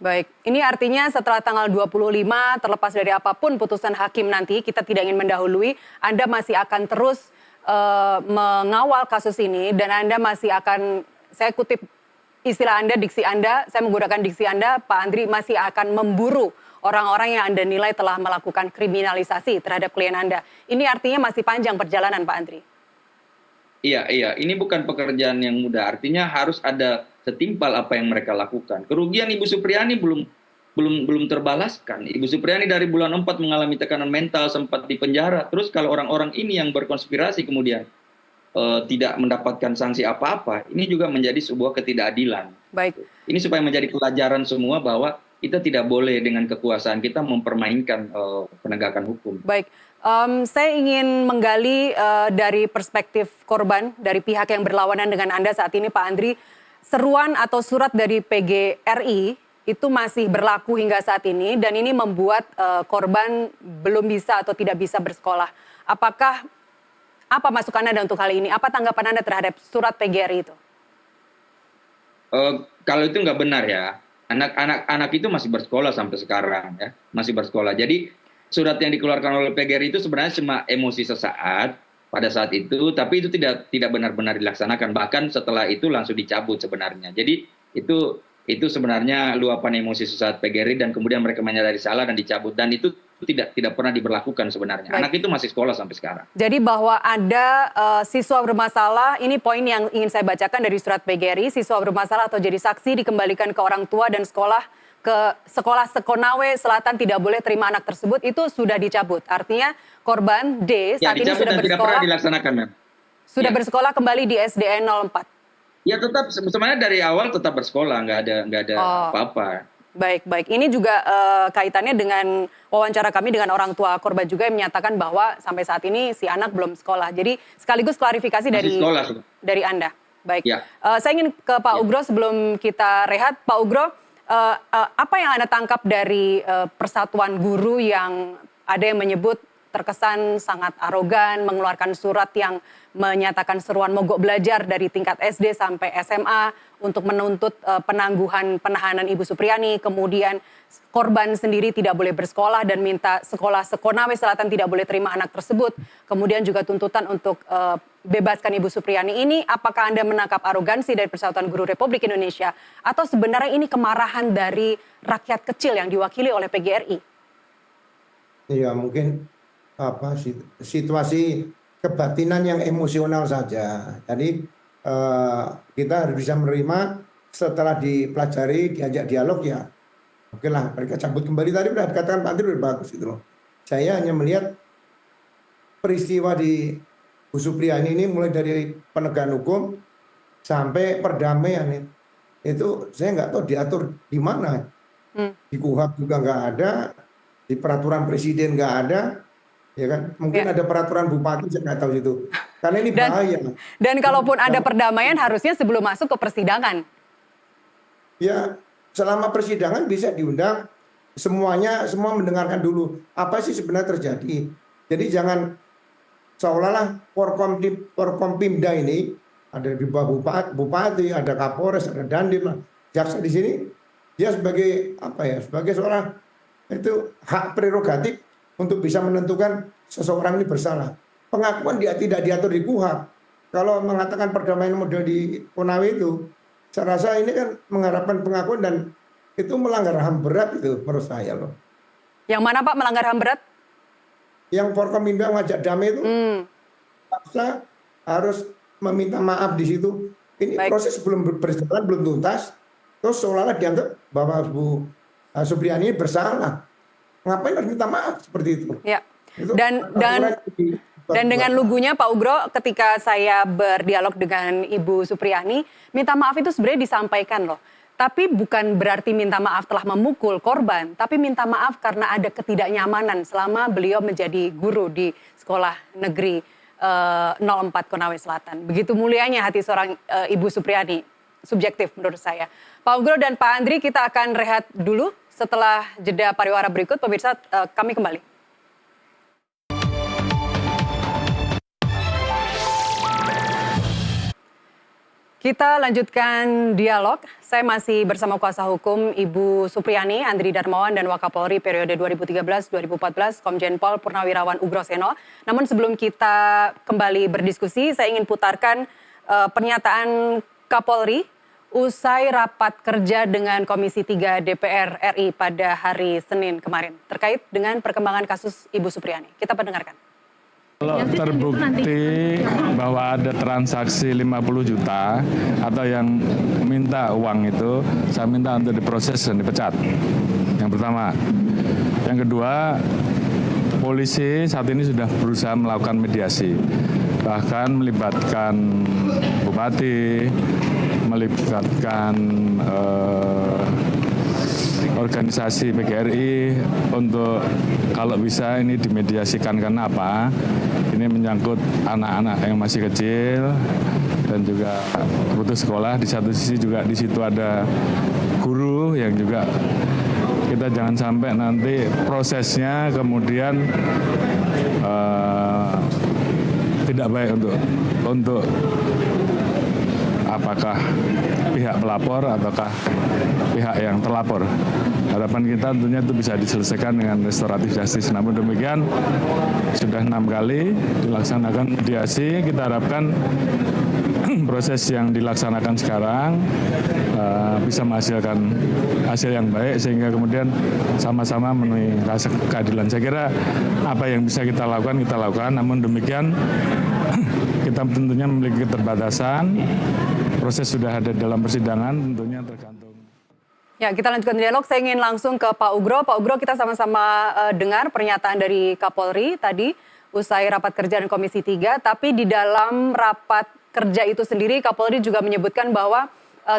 Baik, ini artinya setelah tanggal 25, terlepas dari apapun putusan hakim nanti, kita tidak ingin mendahului, Anda masih akan terus mengawal kasus ini, dan Anda masih akan, saya kutip istilah Anda, diksi Anda, saya menggunakan diksi Anda, Pak Andri masih akan memburu orang-orang yang Anda nilai telah melakukan kriminalisasi terhadap klien Anda. Ini artinya masih panjang perjalanan, Pak Andri. Iya, ini bukan pekerjaan yang mudah. Artinya harus ada setimpal apa yang mereka lakukan. Kerugian Ibu Supriyani belum terbalaskan. Ibu Supriyani dari bulan 4 mengalami tekanan mental, sempat di penjara. Terus kalau orang-orang ini yang berkonspirasi kemudian tidak mendapatkan sanksi apa-apa, ini juga menjadi sebuah ketidakadilan. Baik. Ini supaya menjadi pelajaran semua bahwa kita tidak boleh dengan kekuasaan kita mempermainkan penegakan hukum. Baik, saya ingin menggali dari perspektif korban, dari pihak yang berlawanan dengan Anda saat ini, Pak Andri. Seruan atau surat dari PGRI itu masih berlaku hingga saat ini, dan ini membuat korban belum bisa atau tidak bisa bersekolah. Apa masukan Anda untuk hal ini? Apa tanggapan Anda terhadap surat PGRI itu? Kalau itu nggak benar ya. Anak itu masih bersekolah sampai sekarang ya, masih bersekolah. Jadi surat yang dikeluarkan oleh PGRI itu sebenarnya cuma emosi sesaat pada saat itu, tapi itu tidak benar-benar dilaksanakan. Bahkan setelah itu langsung dicabut sebenarnya. Jadi itu sebenarnya luapan emosi sesaat PGRI, dan kemudian mereka menyadari salah dan dicabut, dan itu tidak pernah diberlakukan sebenarnya. Baik. Anak itu masih sekolah sampai sekarang. Jadi bahwa ada siswa bermasalah, ini poin yang ingin saya bacakan dari surat PGRI, siswa bermasalah atau jadi saksi dikembalikan ke orang tua dan ke sekolah Sekonawe Selatan tidak boleh terima anak tersebut, itu sudah dicabut. Artinya korban D saat ini sudah bersekolah. Tidak pernah dilaksanakan, sudah bersekolah kembali di SDN 04. Ya tetap, sebenarnya dari awal tetap bersekolah, nggak ada apa-apa. Baik. Ini juga kaitannya dengan wawancara kami dengan orang tua korban juga yang menyatakan bahwa sampai saat ini si anak belum sekolah. Jadi sekaligus klarifikasi dari Anda. Baik, ya. Saya ingin ke Pak Ugro sebelum kita rehat. Pak Ugro, apa yang Anda tangkap dari persatuan guru yang ada yang menyebut terkesan sangat arogan, mengeluarkan surat yang menyatakan seruan mogok belajar dari tingkat SD sampai SMA untuk menuntut penangguhan penahanan Ibu Supriyani, kemudian korban sendiri tidak boleh bersekolah dan minta sekolah Sekonawe Selatan tidak boleh terima anak tersebut, kemudian juga tuntutan untuk bebaskan Ibu Supriyani. Ini apakah Anda menangkap arogansi dari Persatuan Guru Republik Indonesia atau sebenarnya ini kemarahan dari rakyat kecil yang diwakili oleh PGRI? Iya, mungkin situasi kebatinan yang emosional saja. Jadi kita harus bisa menerima setelah dipelajari, diajak dialog ya. Oke lah, mereka cabut kembali. Tadi sudah dikatakan Pak Andri, udah bagus itu loh. Saya hanya melihat peristiwa di Bu Supriyani ini mulai dari penegakan hukum sampai perdamaian itu saya nggak tahu diatur di mana. Di KUHAP juga nggak ada, di peraturan presiden nggak ada. Ya kan, mungkin ada peraturan bupati, saya nggak tahu itu. Karena ini bahaya. Dan kalaupun ada perdamaian harusnya sebelum masuk ke persidangan. Ya, selama persidangan bisa diundang semua mendengarkan dulu apa sih sebenarnya terjadi. Jadi jangan seolah-olah Forkompimda ini ada di bawah bupati, ada Kapolres, ada Dandim, jaksa di sini dia sebagai sebagai seorang itu hak prerogatif untuk bisa menentukan seseorang ini bersalah. Pengakuan dia tidak diatur di KUHAP. Kalau mengatakan perdamaian model di Konawe itu, saya rasa ini kan mengharapkan pengakuan dan itu melanggar HAM berat itu menurut saya loh. Yang mana Pak melanggar HAM berat? Yang Forkompimda ngajak damai itu, paksa harus meminta maaf di situ. Ini proses belum berjalan, belum tuntas, terus seolah-olah dianggap bahwa Bu Supriyani bersalah. Ngapain harus minta maaf seperti itu? Ya. Dan dengan lugunya Pak Ugro, ketika saya berdialog dengan Ibu Supriyani, minta maaf itu sebenarnya disampaikan loh. Tapi bukan berarti minta maaf telah memukul korban, tapi minta maaf karena ada ketidaknyamanan selama beliau menjadi guru di sekolah negeri 04 Konawe Selatan. Begitu mulianya hati seorang Ibu Supriani, subjektif menurut saya. Pak Ugro dan Pak Andri, kita akan rehat dulu setelah jeda pariwara berikut. Pemirsa, kami kembali. Kita lanjutkan dialog. Saya masih bersama kuasa hukum Ibu Supriani, Andri Darmawan, dan Wakapolri periode 2013-2014, Komjen Pol Purnawirawan Ugroseno. Namun sebelum kita kembali berdiskusi, saya ingin putarkan pernyataan Kapolri usai rapat kerja dengan Komisi 3 DPR RI pada hari Senin kemarin terkait dengan perkembangan kasus Ibu Supriani. Kita pendengarkan. Kalau terbukti bahwa ada transaksi 50 juta atau yang minta uang itu, saya minta untuk diproses dan dipecat. Yang pertama. Yang kedua, polisi saat ini sudah berusaha melakukan mediasi. Bahkan melibatkan bupati, melibatkan organisasi PGRI untuk kalau bisa ini dimediasikan. Karena apa? Ini menyangkut anak-anak yang masih kecil dan juga putus sekolah. Di satu sisi juga di situ ada guru yang juga kita jangan sampai nanti prosesnya kemudian tidak baik untuk apakah pihak pelapor ataukah pihak yang terlapor. Harapan kita tentunya itu bisa diselesaikan dengan restoratif justice. Namun demikian sudah 6 kali dilaksanakan mediasi. Kita harapkan proses yang dilaksanakan sekarang bisa menghasilkan hasil yang baik sehingga kemudian sama-sama memenuhi rasa keadilan. Saya kira apa yang bisa kita lakukan, namun demikian kita tentunya memiliki keterbatasan. Proses sudah ada dalam persidangan, tentunya tergantung. Ya, kita lanjutkan dialog. Saya ingin langsung ke Pak Ugro. Pak Ugro, kita sama-sama dengar pernyataan dari Kapolri tadi usai rapat kerja dan Komisi 3. Tapi di dalam rapat kerja itu sendiri, Kapolri juga menyebutkan bahwa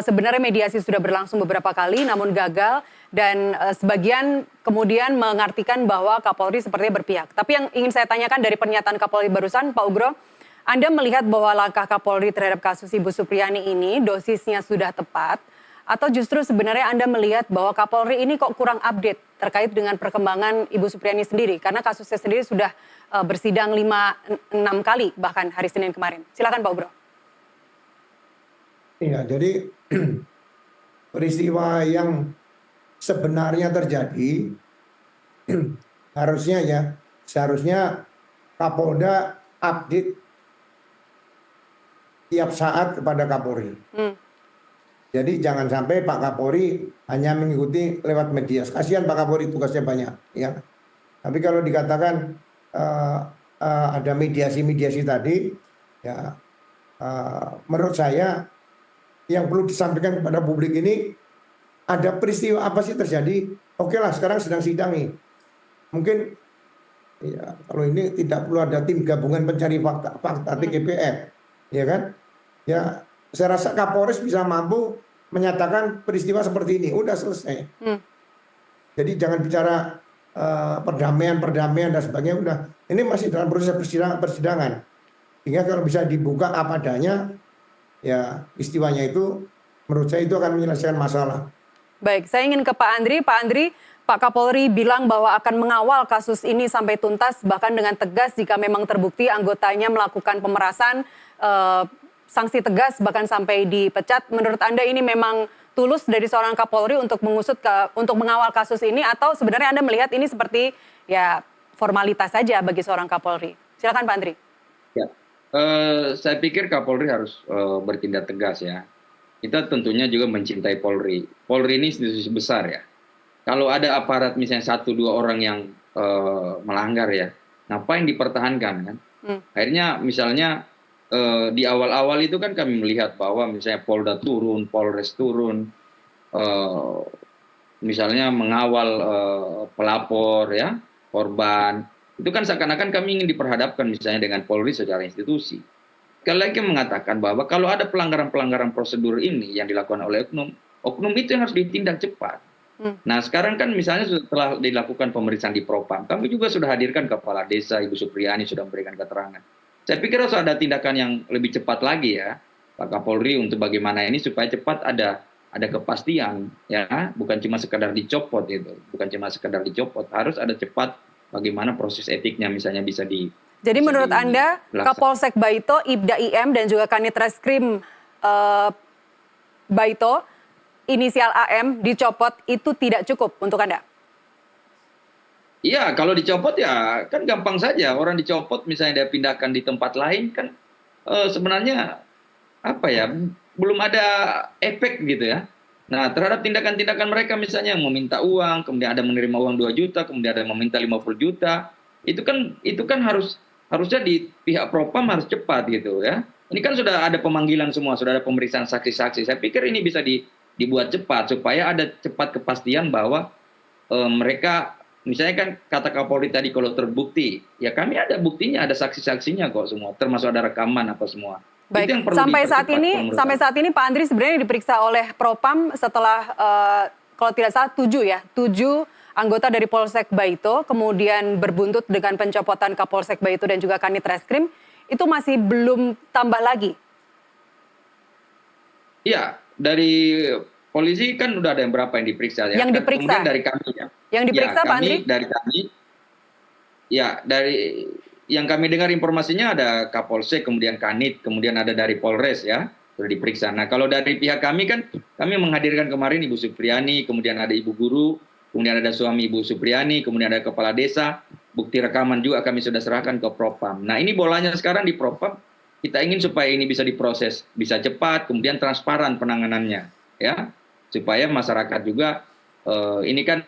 sebenarnya mediasi sudah berlangsung beberapa kali, namun gagal. Dan sebagian kemudian mengartikan bahwa Kapolri sepertinya berpihak. Tapi yang ingin saya tanyakan dari pernyataan Kapolri barusan, Pak Ugro, Anda melihat bahwa langkah Kapolri terhadap kasus Ibu Supriani ini dosisnya sudah tepat, atau justru sebenarnya Anda melihat bahwa Kapolri ini kok kurang update terkait dengan perkembangan Ibu Supriani sendiri? Karena kasusnya sendiri sudah bersidang 5-6 kali bahkan hari Senin kemarin. Silakan Pak Ugro. Iya, jadi peristiwa yang sebenarnya terjadi seharusnya Kapolda update tiap saat kepada Kapolri. Jadi jangan sampai Pak Kapolri hanya mengikuti lewat media. Kasihan Pak Kapolri, tugasnya banyak, ya. Tapi kalau dikatakan ada mediasi tadi, ya, menurut saya yang perlu disampaikan kepada publik ini, ada peristiwa apa sih terjadi? Oke lah, sekarang sedang sidang nih. Mungkin ya, kalau ini tidak perlu ada tim gabungan pencari fakta TGPF, ya kan? Ya, saya rasa Kapolres bisa mampu menyatakan peristiwa seperti ini, udah selesai. Jadi jangan bicara perdamaian dan sebagainya, udah. Ini masih dalam proses persidangan. Sehingga kalau bisa dibuka apa adanya, ya peristiwanya itu menurut saya itu akan menyelesaikan masalah. Baik, saya ingin ke Pak Andri. Pak Andri, Pak Kapolri bilang bahwa akan mengawal kasus ini sampai tuntas, bahkan dengan tegas jika memang terbukti anggotanya melakukan pemerasan, sanksi tegas bahkan sampai dipecat. Menurut Anda ini memang tulus dari seorang Kapolri untuk untuk mengawal kasus ini, atau sebenarnya Anda melihat ini seperti ya formalitas saja bagi seorang Kapolri? Silakan Pak Andri. Ya, saya pikir Kapolri harus bertindak tegas ya. Kita tentunya juga mencintai Polri. Polri ini institusi besar ya. Kalau ada aparat misalnya 1-2 orang yang melanggar ya, ngapain dipertahankan kan? Akhirnya misalnya di awal-awal itu kan kami melihat bahwa misalnya Polda turun, Polres turun, misalnya mengawal pelapor ya, korban. Itu kan seakan-akan kami ingin diperhadapkan misalnya dengan Polri secara institusi. Sekali lagi mengatakan bahwa kalau ada pelanggaran-pelanggaran prosedur ini yang dilakukan oleh oknum, oknum itu yang harus ditindak cepat. Nah sekarang kan misalnya setelah dilakukan pemeriksaan di Propam, kami juga sudah hadirkan Kepala Desa Ibu Supriyani sudah memberikan keterangan. Saya pikir harus ada tindakan yang lebih cepat lagi ya Pak Kapolri untuk bagaimana ini supaya cepat ada kepastian ya, bukan cuma sekedar dicopot itu, bukan cuma sekedar dicopot, harus ada cepat bagaimana proses etiknya misalnya bisa di. Jadi bisa menurut Anda Kapolsek Baito, Ibda IM dan juga Kanit Reskrim Baito inisial AM dicopot itu tidak cukup untuk Anda? Iya, kalau dicopot ya kan gampang saja. Orang dicopot misalnya dia pindahkan di tempat lain kan sebenarnya apa ya, belum ada efek gitu ya. Nah, terhadap tindakan-tindakan mereka misalnya meminta uang, kemudian ada menerima uang 2 juta, kemudian ada meminta 50 juta. Itu kan harusnya di pihak Propam harus cepat gitu ya. Ini kan sudah ada pemanggilan semua, sudah ada pemeriksaan saksi-saksi. Saya pikir ini bisa dibuat cepat supaya ada cepat kepastian bahwa mereka. Misalnya kan kata Kapolri tadi kalau terbukti, ya kami ada buktinya, ada saksi-saksinya kok semua, termasuk ada rekaman apa semua. Baik, Itu yang perlu sampai saat ini Pak Andri sebenarnya diperiksa oleh Propam setelah kalau tidak salah 7 anggota dari Polsek Baito, kemudian berbuntut dengan pencopotan Kapolsek Baito dan juga Kanit Reskrim, itu masih belum tambah lagi? Iya, dari polisi kan udah ada yang berapa yang diperiksa ya. Yang diperiksa? Kemudian dari kami ya. Yang diperiksa ya, Pak Andri? Dari kami, ya dari yang kami dengar informasinya ada Kapolsek, kemudian Kanit, kemudian ada dari Polres ya, sudah diperiksa. Nah kalau dari pihak kami kan, kami menghadirkan kemarin Ibu Supriyani, kemudian ada Ibu Guru, kemudian ada suami Ibu Supriyani, kemudian ada Kepala Desa, bukti rekaman juga kami sudah serahkan ke Propam. Nah ini bolanya sekarang di Propam, kita ingin supaya ini bisa diproses, bisa cepat, kemudian transparan penanganannya, ya, supaya masyarakat juga, ini kan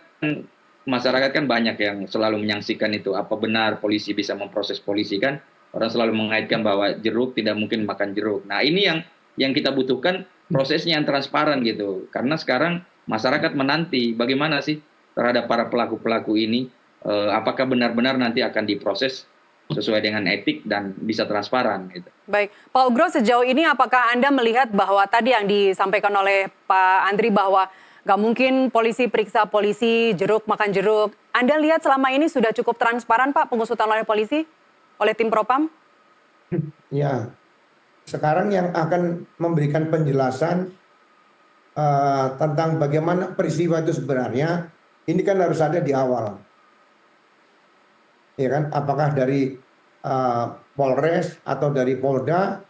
masyarakat kan banyak yang selalu menyaksikan itu, apa benar polisi bisa memproses polisi kan, orang selalu mengaitkan bahwa jeruk tidak mungkin makan jeruk. Nah ini yang kita butuhkan prosesnya yang transparan gitu, karena sekarang masyarakat menanti bagaimana sih terhadap para pelaku-pelaku ini, apakah benar-benar nanti akan diproses sesuai dengan etik dan bisa transparan gitu. Baik, Pak Ugro, sejauh ini apakah Anda melihat bahwa tadi yang disampaikan oleh Pak Andri bahwa nggak mungkin polisi periksa polisi, jeruk makan jeruk. Anda lihat selama ini sudah cukup transparan Pak pengusutan oleh polisi, oleh tim Propam? Ya, sekarang yang akan memberikan penjelasan tentang bagaimana peristiwa itu sebenarnya, ini kan harus ada di awal. Ya kan, apakah dari Polres atau dari Polda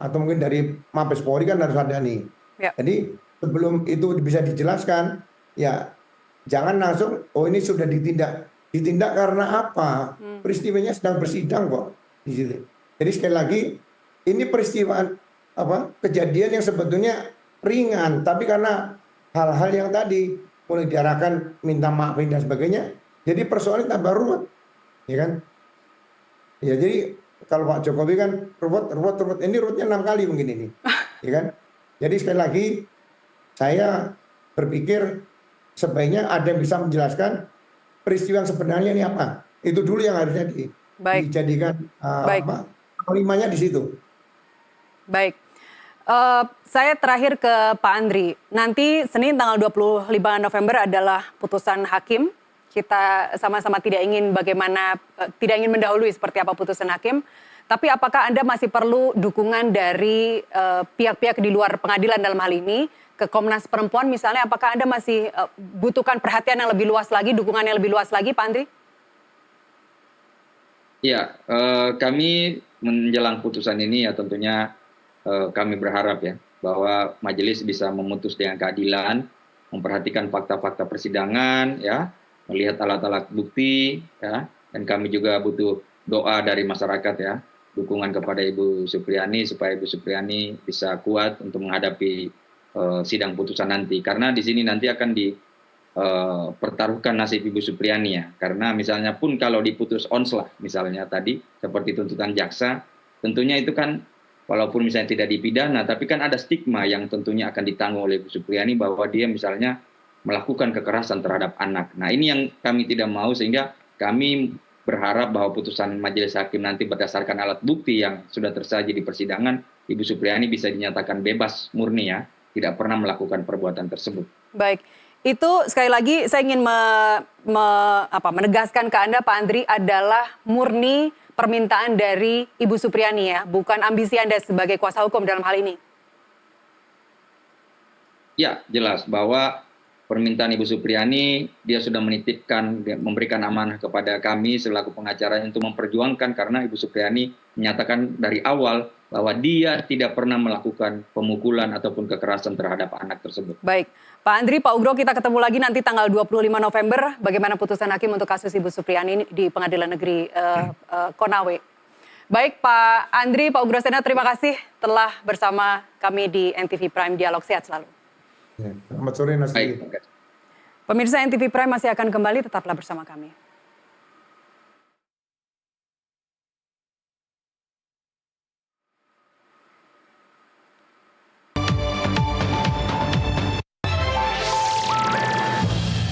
atau mungkin dari Mabes Polri kan harus ada nih. Ya. Jadi sebelum itu bisa dijelaskan, ya jangan langsung, oh ini sudah ditindak karena apa? Peristiwanya sedang bersidang kok di situ. Jadi sekali lagi, ini peristiwa kejadian yang sebetulnya ringan, tapi karena hal-hal yang tadi mulai diarahkan minta maafin dan sebagainya, jadi persoalan tambah ruwet, ya kan? Ya jadi kalau Pak Jokowi kan ruwet, ini ruwetnya 6 kali mungkin ini, ya kan? Jadi sekali lagi saya berpikir sebaiknya ada yang bisa menjelaskan peristiwa yang sebenarnya ini apa. Itu dulu yang harusnya dijadikan pelimanya di situ. Baik. Saya terakhir ke Pak Andri. Nanti Senin tanggal 25 November adalah putusan hakim. Kita sama-sama tidak ingin mendahului seperti apa putusan hakim. Tapi apakah Anda masih perlu dukungan dari pihak-pihak di luar pengadilan dalam hal ini, ke Komnas Perempuan misalnya, apakah Anda masih butuhkan perhatian yang lebih luas lagi, dukungan yang lebih luas lagi, Pak Andri? Ya, kami menjelang putusan ini ya tentunya kami berharap ya bahwa majelis bisa memutus dengan keadilan, memperhatikan fakta-fakta persidangan, ya, melihat alat-alat bukti, ya, dan kami juga butuh doa dari masyarakat ya, dukungan kepada Ibu Supriyani supaya Ibu Supriyani bisa kuat untuk menghadapi sidang putusan nanti, karena di sini nanti akan dipertaruhkan nasib Ibu Supriyani ya, karena misalnya pun kalau diputus onslah misalnya tadi seperti tuntutan jaksa, tentunya itu kan walaupun misalnya tidak dipidana, tapi kan ada stigma yang tentunya akan ditanggung oleh Ibu Supriyani bahwa dia misalnya melakukan kekerasan terhadap anak. Nah ini yang kami tidak mau, sehingga kami berharap bahwa putusan majelis hakim nanti berdasarkan alat bukti yang sudah tersaji di persidangan, Ibu Supriyani bisa dinyatakan bebas murni ya, tidak pernah melakukan perbuatan tersebut. Baik, itu sekali lagi saya ingin menegaskan ke Anda Pak Andri adalah murni permintaan dari Ibu Supriyani ya, bukan ambisi Anda sebagai kuasa hukum dalam hal ini. Ya, jelas bahwa permintaan Ibu Supriyani, dia sudah menitipkan, memberikan amanah kepada kami selaku pengacara untuk memperjuangkan, karena Ibu Supriyani menyatakan dari awal bahwa dia tidak pernah melakukan pemukulan ataupun kekerasan terhadap anak tersebut. Baik, Pak Andri, Pak Ugro, kita ketemu lagi nanti tanggal 25 November. Bagaimana putusan hakim untuk kasus Ibu Supriyani di Pengadilan Negeri Konawe. Baik, Pak Andri, Pak Ugro Sena, terima kasih telah bersama kami di NTV Prime Dialog. Sehat selalu. Ya, selamat sore, Nasri. Baik, Pemirsa NTV Prime masih akan kembali, tetaplah bersama kami.